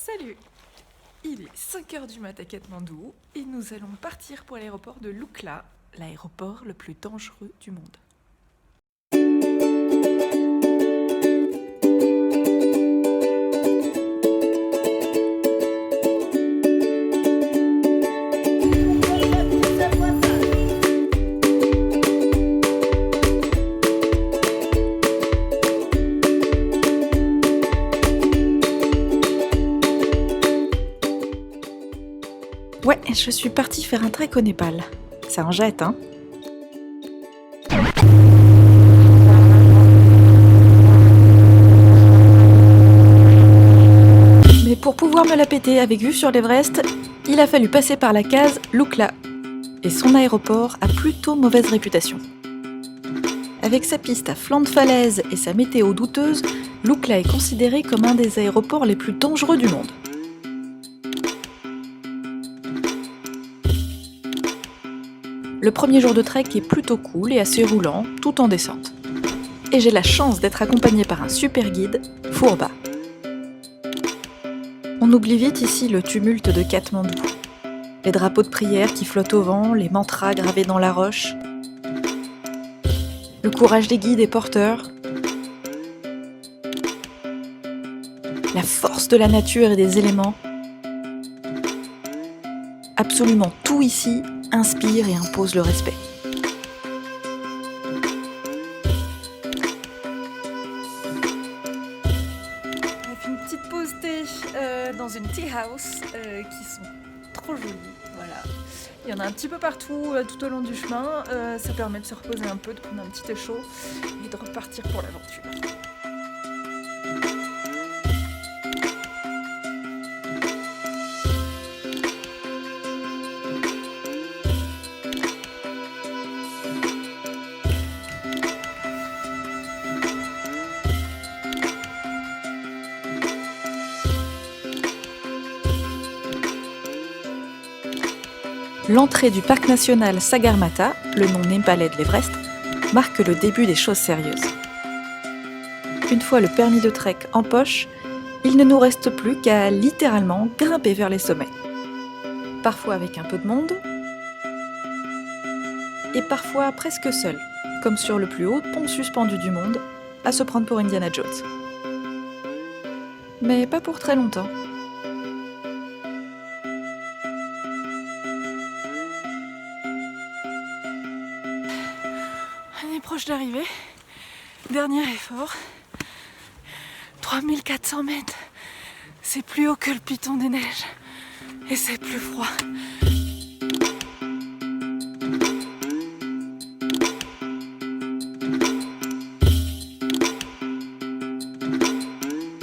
Salut! Il est 5 h du mat à Katmandou et nous allons partir pour l'aéroport de Lukla, l'aéroport le plus dangereux du monde. Ouais, je suis partie faire un trek au Népal. Ça en jette, hein? Mais pour pouvoir me la péter avec vue sur l'Everest, il a fallu passer par la case Lukla. Et son aéroport a plutôt mauvaise réputation. Avec sa piste à flanc de falaise et sa météo douteuse, Lukla est considéré comme un des aéroports les plus dangereux du monde. Le premier jour de trek est plutôt cool et assez roulant, tout en descente. Et j'ai la chance d'être accompagnée par un super guide, Fourba. On oublie vite ici le tumulte de Katmandou. Les drapeaux de prière qui flottent au vent, les mantras gravés dans la roche, le courage des guides et porteurs, la force de la nature et des éléments. Absolument tout ici inspire et impose le respect. On a fait une petite pause thé dans une tea house qui sont trop jolies. Voilà. Il y en a un petit peu partout tout au long du chemin. Ça permet de se reposer un peu, de prendre un petit thé chaud et de repartir pour l'aventure. L'entrée du parc national Sagarmatha, le nom népalais de l'Everest, marque le début des choses sérieuses. Une fois le permis de trek en poche, il ne nous reste plus qu'à littéralement grimper vers les sommets. Parfois avec un peu de monde, et parfois presque seul, comme sur le plus haut pont suspendu du monde, à se prendre pour Indiana Jones. Mais pas pour très longtemps. On est proche d'arriver. Dernier effort. 3400 mètres. C'est plus haut que le Piton des Neiges. Et c'est plus froid.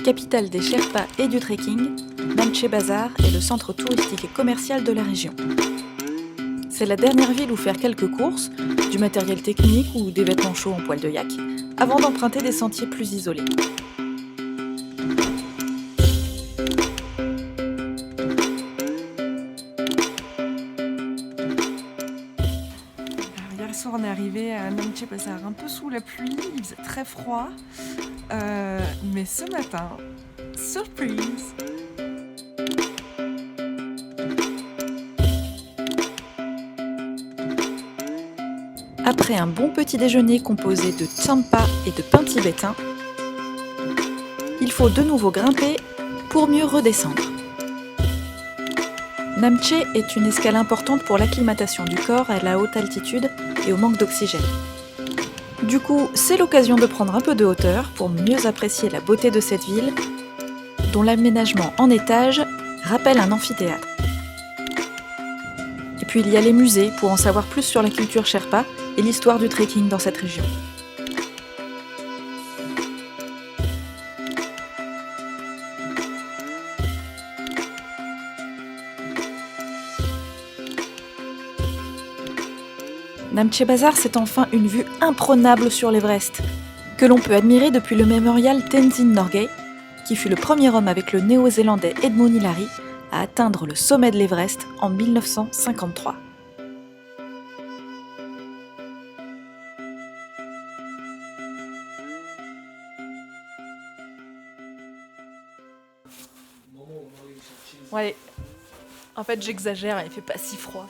Capitale des Sherpas et du trekking, Namche Bazaar est le centre touristique et commercial de la région. C'est la dernière ville où faire quelques courses, du matériel technique ou des vêtements chauds en poil de yak, avant d'emprunter des sentiers plus isolés. Alors, hier soir, on est arrivé à Namche Bazaar un peu sous la pluie, il faisait très froid, mais ce matin, surprise! Après un bon petit déjeuner composé de tsampa et de pain tibétain, il faut de nouveau grimper pour mieux redescendre. Namche est une escale importante pour l'acclimatation du corps à la haute altitude et au manque d'oxygène. Du coup, c'est l'occasion de prendre un peu de hauteur pour mieux apprécier la beauté de cette ville, dont l'aménagement en étage rappelle un amphithéâtre. Et puis il y a les musées pour en savoir plus sur la culture Sherpa et l'histoire du trekking dans cette région. Namche Bazaar, c'est enfin une vue imprenable sur l'Everest, que l'on peut admirer depuis le mémorial Tenzin Norgay, qui fut le premier homme avec le néo-zélandais Edmund Hillary à atteindre le sommet de l'Everest en 1953. Ouais, en fait j'exagère, il fait pas si froid.